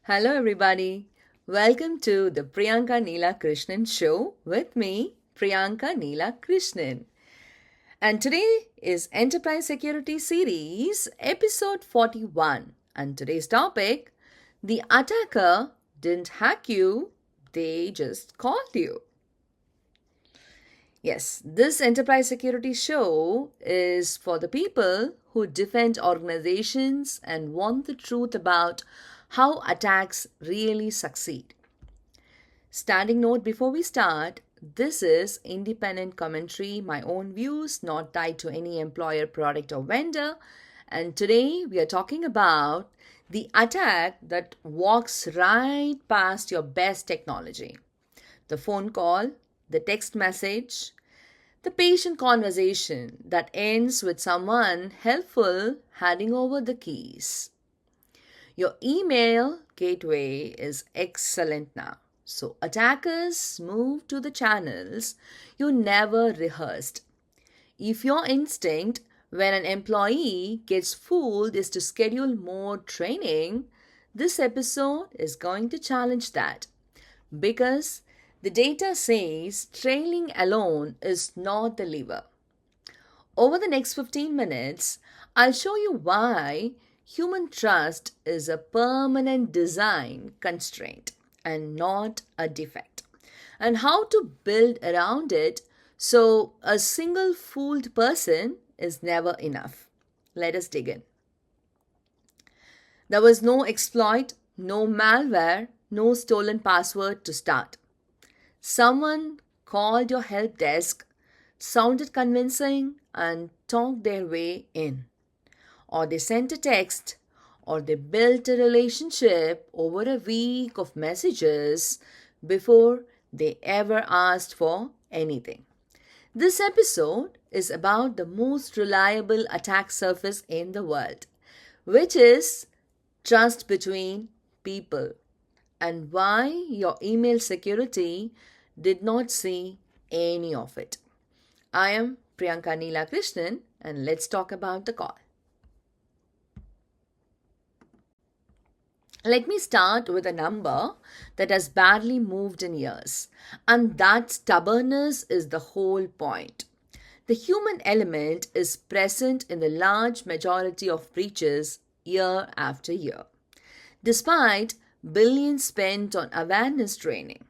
Hello, everybody. Welcome to the Priyanka Neela Krishnan Show with me, Priyanka Neela Krishnan. And today is Enterprise Security Series, episode 41. And today's topic, the attacker didn't hack you, they just called you. Yes, this enterprise security show is for the people who defend organizations and want the truth about how attacks really succeed. Standing note before we start, this is independent commentary, my own views, not tied to any employer, product, or vendor. And today we are talking about the attack that walks right past your best technology. The phone call, the text message, the patient conversation that ends with someone helpful handing over the keys. Your email gateway is excellent now. So attackers move to the channels you never rehearsed. If your instinct when an employee gets fooled is to schedule more training, this episode is going to challenge that. Because the data says trailing alone is not the lever. Over the next 15 minutes, I'll show you why human trust is a permanent design constraint and not a defect, and how to build around it so a single fooled person is never enough. Let us dig in. There was no exploit, no malware, no stolen password to start. Someone called your help desk, sounded convincing, and talked their way in. Or they sent a text, or they built a relationship over a week of messages before they ever asked for anything. This episode is about the most reliable attack surface in the world, which is trust between people, and why your email security did not see any of it. I am Priyanka Neela Krishnan, and let's talk about the call. Let me start with a number that has barely moved in years, and that stubbornness is the whole point. The human element is present in the large majority of breaches year after year, despite billions spent on awareness training.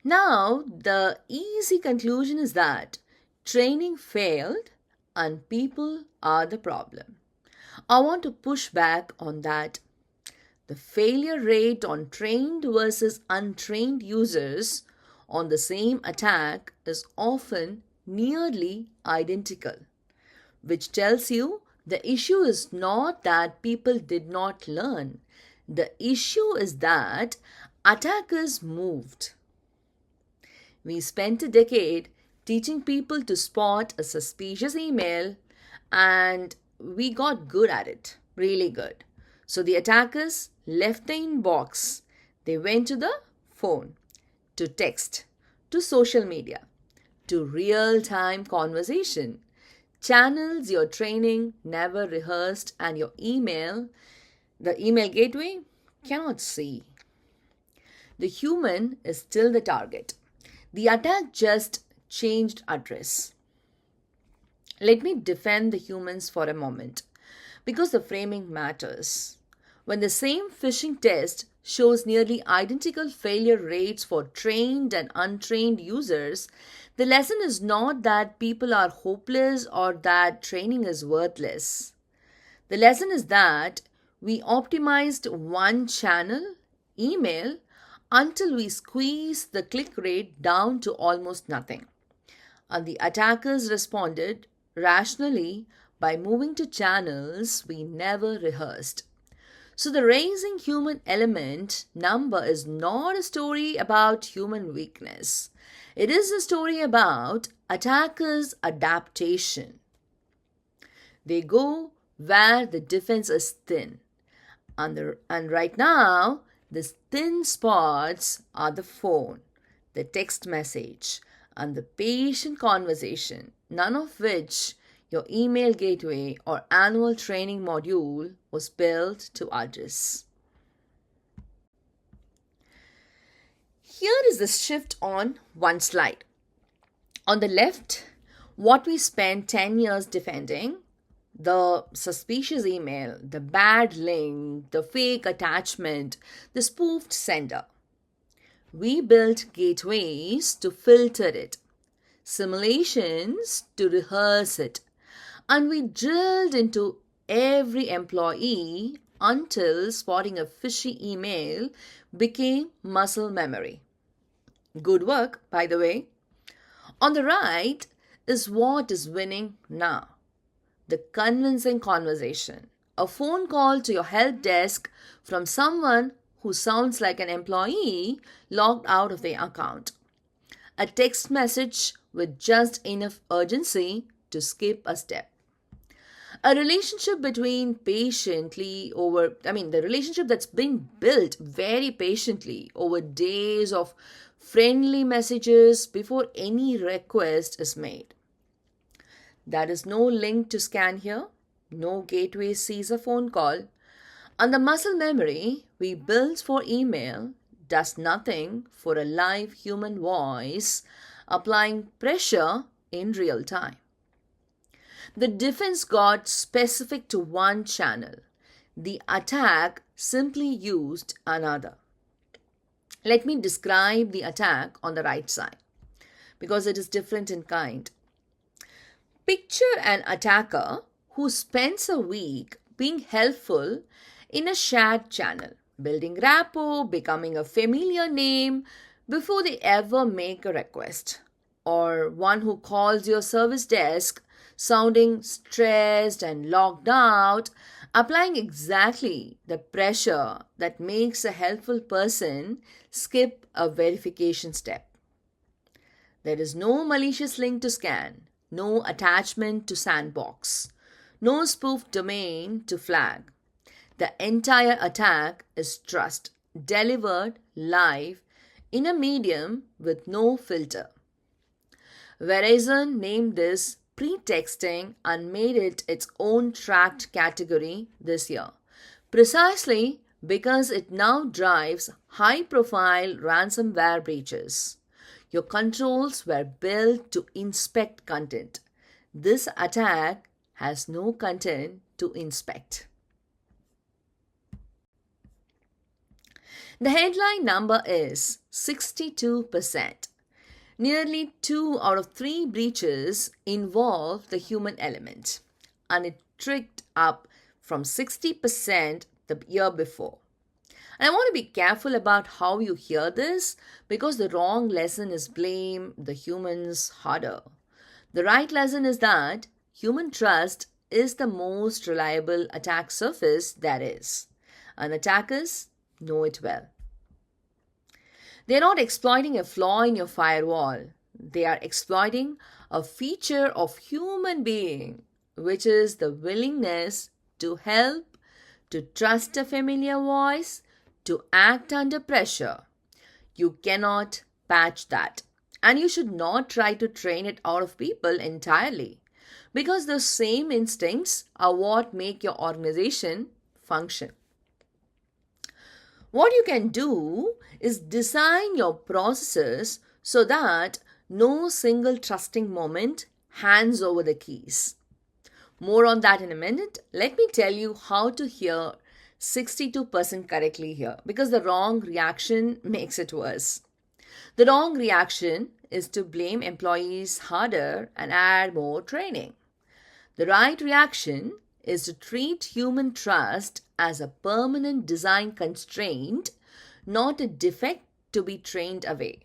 Now, the easy conclusion is that training failed and people are the problem. I want to push back on that. The failure rate on trained versus untrained users on the same attack is often nearly identical, which tells you the issue is not that people did not learn. The issue is that attackers moved. We spent a decade teaching people to spot a suspicious email, and we got good at it, really good. So the attackers left the inbox. They went to the phone, to text, to social media, to real time conversation. Channels your training never rehearsed and the email gateway, cannot see. The human is still the target. The attack just changed address. Let me defend the humans for a moment because the framing matters. When the same phishing test shows nearly identical failure rates for trained and untrained users, the lesson is not that people are hopeless or that training is worthless. The lesson is that we optimized one channel, email, until we squeeze the click rate down to almost nothing. And the attackers responded rationally by moving to channels we never rehearsed. So the raising human element number is not a story about human weakness. It is a story about attackers' adaptation. They go where the defense is thin. And right now, the thin spots are the phone, the text message, and the patient conversation, none of which your email gateway or annual training module was built to address. Here is the shift on one slide. On the left, what we spent 10 years defending, the suspicious email, the bad link, the fake attachment, the spoofed sender. We built gateways to filter it, simulations to rehearse it, and we drilled into every employee until spotting a fishy email became muscle memory. Good work, by the way. On the right is what is winning now. The convincing conversation. A phone call to your help desk from someone who sounds like an employee logged out of their account. A text message with just enough urgency to skip a step. A relationship between the relationship that's been built very patiently over days of friendly messages before any request is made. There is no link to scan here, no gateway sees a phone call, and the muscle memory we built for email does nothing for a live human voice applying pressure in real time. The defense got specific to one channel. The attack simply used another. Let me describe the attack on the right side because it is different in kind. Picture an attacker who spends a week being helpful in a shared channel, building rapport, becoming a familiar name before they ever make a request. Or one who calls your service desk sounding stressed and locked out, applying exactly the pressure that makes a helpful person skip a verification step. There is no malicious link to scan, no attachment to sandbox, no spoofed domain to flag. The entire attack is trust, delivered live in a medium with no filter. Verizon named this pretexting and made it its own tracked category this year, precisely because it now drives high-profile ransomware breaches. Your controls were built to inspect content. This attack has no content to inspect. The headline number is 62%. Nearly 2 out of 3 breaches involve the human element, and it ticked up from 60% the year before. And I want to be careful about how you hear this because the wrong lesson is blame the humans harder. The right lesson is that human trust is the most reliable attack surface there is, and attackers know it well. They are not exploiting a flaw in your firewall. They are exploiting a feature of human being, which is the willingness to help, to trust a familiar voice, to act under pressure. You cannot patch that. And you should not try to train it out of people entirely, because the same instincts are what make your organization function. What you can do is design your processes so that no single trusting moment hands over the keys. More on that in a minute. Let me tell you how to hear 62% correctly here because the wrong reaction makes it worse. The wrong reaction is to blame employees harder and add more training. The right reaction is to treat human trust as a permanent design constraint, not a defect to be trained away.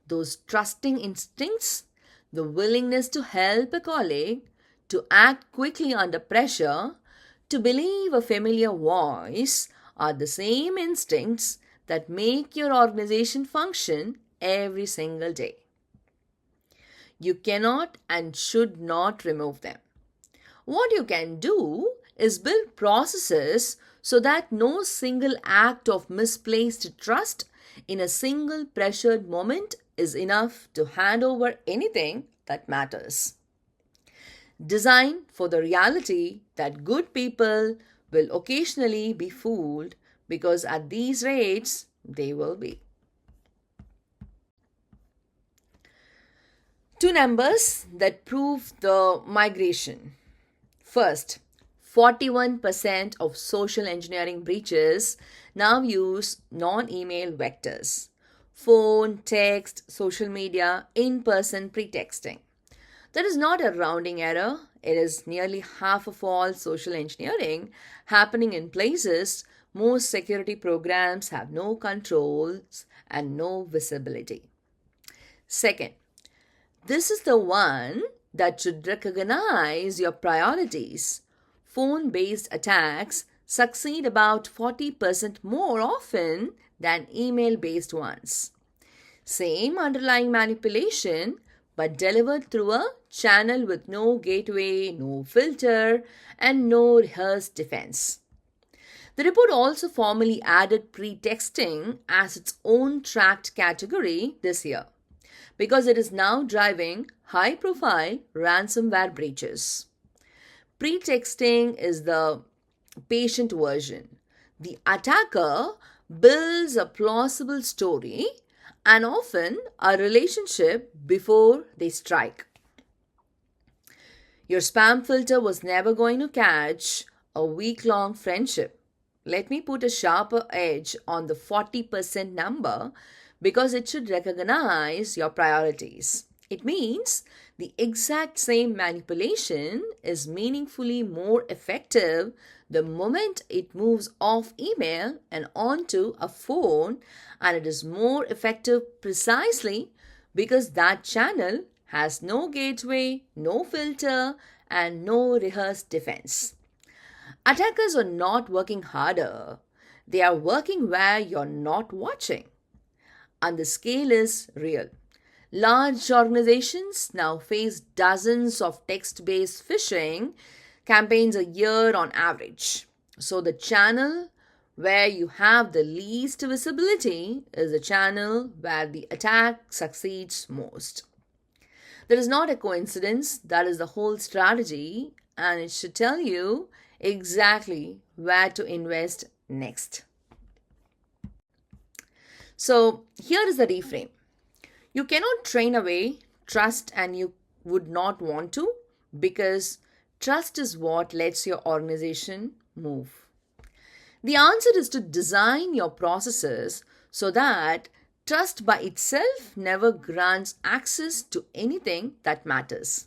Those trusting instincts, the willingness to help a colleague, to act quickly under pressure, to believe a familiar voice are the same instincts that make your organization function every single day. You cannot and should not remove them. What you can do is build processes so that no single act of misplaced trust in a single pressured moment is enough to hand over anything that matters. Design for the reality that good people will occasionally be fooled because at these rates, they will be. Two numbers that prove the migration. First, 41% of social engineering breaches now use non email vectors: phone, text, social media, in person pretexting. That is not a rounding error. It is nearly half of all social engineering happening in places most security programs have no controls and no visibility. Second, this is the one that should recognize your priorities. Phone based attacks succeed about 40% more often than email based ones. Same underlying manipulation, but delivered through a channel with no gateway, no filter, and no rehearsed defense. The report also formally added pretexting as its own tracked category this year because it is now driving high profile ransomware breaches. Pretexting is the patient version. The attacker builds a plausible story and often a relationship before they strike. Your spam filter was never going to catch a week long friendship. Let me put a sharper edge on the 40% number because it should recognize your priorities. It means the exact same manipulation is meaningfully more effective the moment it moves off email and onto a phone, and it is more effective precisely because that channel has no gateway, no filter, and no rehearsed defense. Attackers are not working harder, they are working where you're not watching. And the scale is real. Large organizations now face dozens of text based phishing campaigns a year on average. So, the channel where you have the least visibility is the channel where the attack succeeds most. That is not a coincidence, that is the whole strategy, and it should tell you exactly where to invest next. So, here is the reframe. You cannot train away trust, and you would not want to, because trust is what lets your organization move. The answer is to design your processes so that trust by itself never grants access to anything that matters.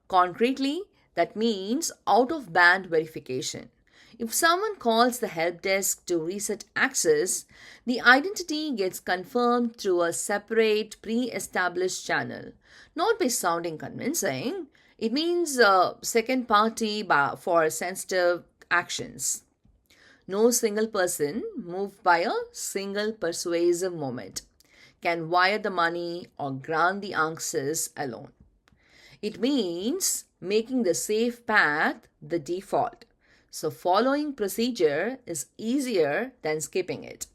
Concretely, that means out of band verification. If someone calls the help desk to reset access, the identity gets confirmed through a separate pre established channel, not by sounding convincing. It means a second party for sensitive actions. No single person, moved by a single persuasive moment, can wire the money or grant the access alone. It means making the safe path the default. So, following procedure is easier than skipping it.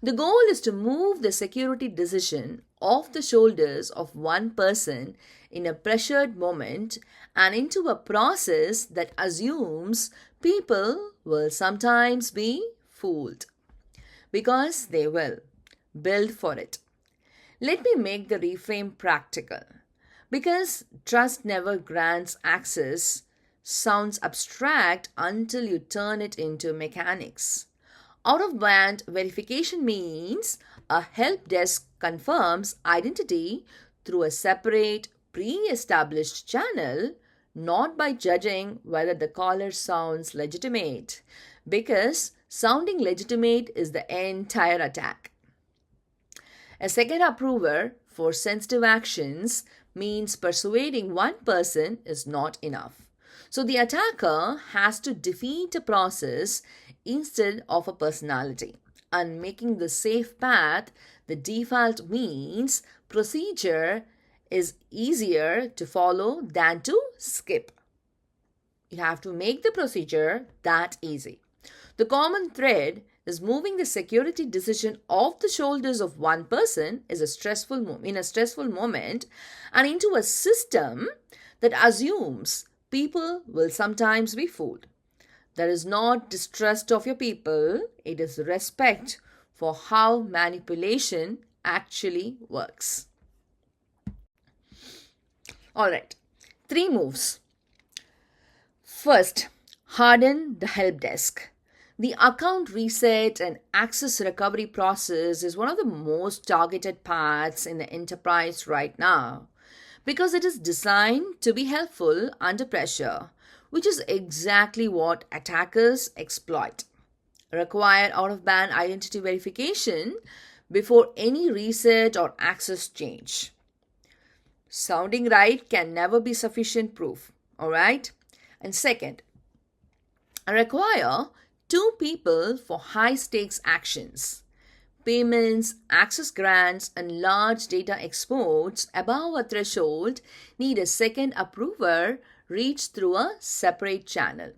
The goal is to move the security decision off the shoulders of one person in a pressured moment and into a process that assumes people will sometimes be fooled. Because they will. Build for it. Let me make the reframe practical. Because trust never grants access sounds abstract until you turn it into mechanics. Out of band verification means a help desk confirms identity through a separate pre established channel, not by judging whether the caller sounds legitimate, because sounding legitimate is the entire attack. A second approver for sensitive actions means persuading one person is not enough. So the attacker has to defeat a process instead of a personality. And making the safe path the default means procedure is easier to follow than to skip. You have to make the procedure that easy. The common thread is moving the security decision off the shoulders of one person in a stressful moment and into a system that assumes people will sometimes be fooled. There is not distrust of your people, it is respect for how manipulation actually works. Alright, 3 moves. First, harden the help desk. The account reset and access recovery process is one of the most targeted paths in the enterprise right now because it is designed to be helpful under pressure, which is exactly what attackers exploit. Require out of band identity verification before any reset or access change. Sounding right can never be sufficient proof, alright? And second, require 2 people for high stakes actions. Payments, access grants, and large data exports above a threshold need a second approver reached through a separate channel.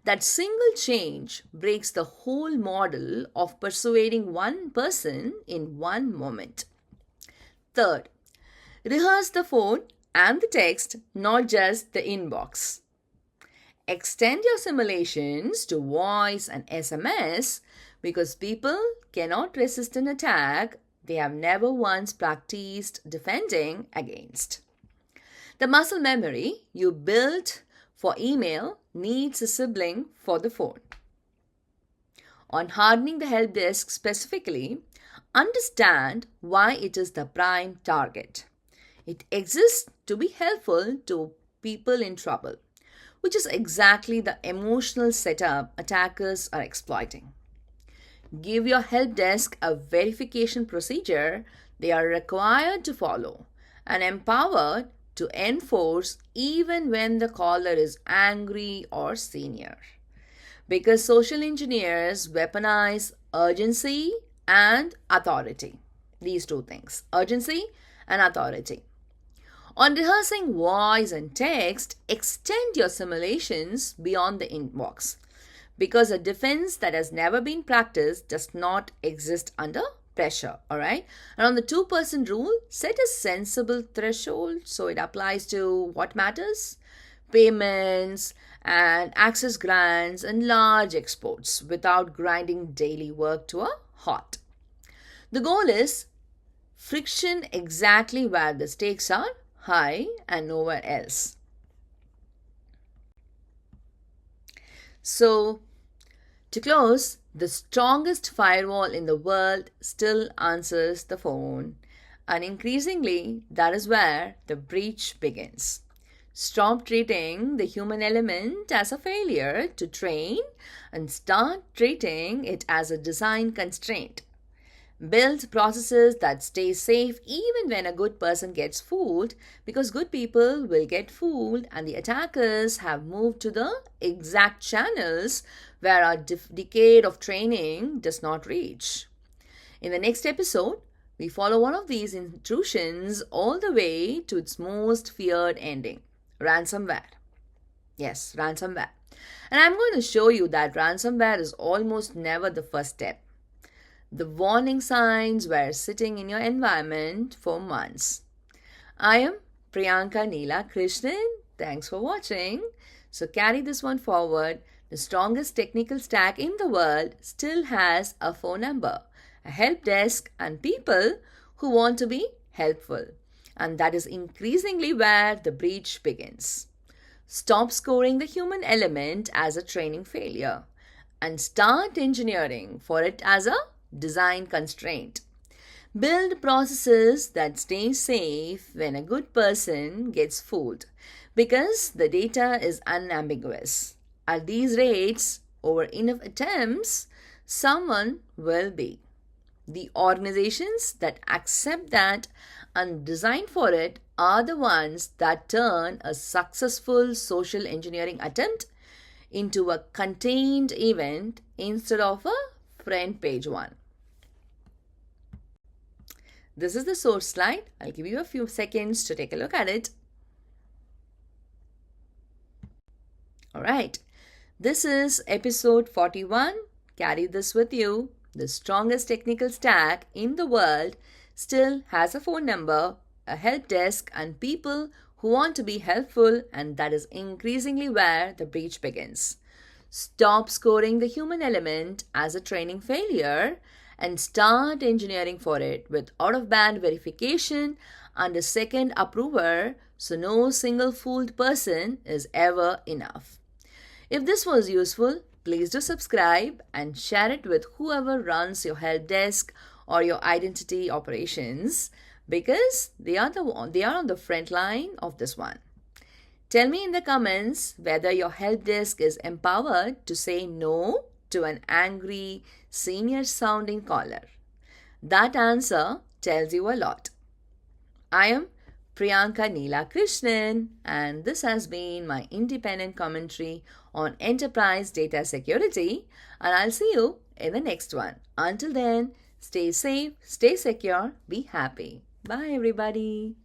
That single change breaks the whole model of persuading one person in one moment. Third, rehearse the phone and the text, not just the inbox. Extend your simulations to voice and SMS because people cannot resist an attack they have never once practiced defending against. The muscle memory you built for email needs a sibling for the phone. On hardening the help desk specifically, understand why it is the prime target. It exists to be helpful to people in trouble, which is exactly the emotional setup attackers are exploiting. Give your help desk a verification procedure they are required to follow and empowered to enforce even when the caller is angry or senior. Because social engineers weaponize urgency and authority. These 2 things, urgency and authority. On rehearsing voice and text, extend your simulations beyond the inbox because a defense that has never been practiced does not exist under pressure, alright? And on the 2% rule, set a sensible threshold so it applies to what matters? Payments and access grants and large exports without grinding daily work to a halt. The goal is friction exactly where the stakes are high and nowhere else. So, to close, the strongest firewall in the world still answers the phone, and increasingly, that is where the breach begins. Stop treating the human element as a failure to train and start treating it as a design constraint. Build processes that stay safe even when a good person gets fooled because good people will get fooled and the attackers have moved to the exact channels where our decade of training does not reach. In the next episode, we follow one of these intrusions all the way to its most feared ending, ransomware. Yes, ransomware. And I'm going to show you that ransomware is almost never the first step. The warning signs were sitting in your environment for months. I am Priyanka Neela Krishnan. Thanks for watching. So carry this one forward. The strongest technical stack in the world still has a phone number, a help desk, and people who want to be helpful. And that is increasingly where the breach begins. Stop scoring the human element as a training failure and start engineering for it as a design constraint. Build processes that stay safe when a good person gets fooled because the data is unambiguous. At these rates, over enough attempts, someone will be. The organizations that accept that and design for it are the ones that turn a successful social engineering attempt into a contained event instead of a front page one. This is the source slide. I'll give you a few seconds to take a look at it. Alright, this is episode 41. Carry this with you. The strongest technical stack in the world still has a phone number, a help desk, and people who want to be helpful, and that is increasingly where the breach begins. Stop scoring the human element as a training failure and start engineering for it with out-of-band verification and a second approver so no single fooled person is ever enough. If this was useful, please do subscribe and share it with whoever runs your help desk or your identity operations because they are on the front line of this one. Tell me in the comments whether your help desk is empowered to say no to an angry, senior sounding caller. That answer tells you a lot. I am Priyanka Neela Krishnan, and this has been my independent commentary on enterprise data security, and I'll see you in the next one. Until then, stay safe, stay secure, be happy. Bye, everybody.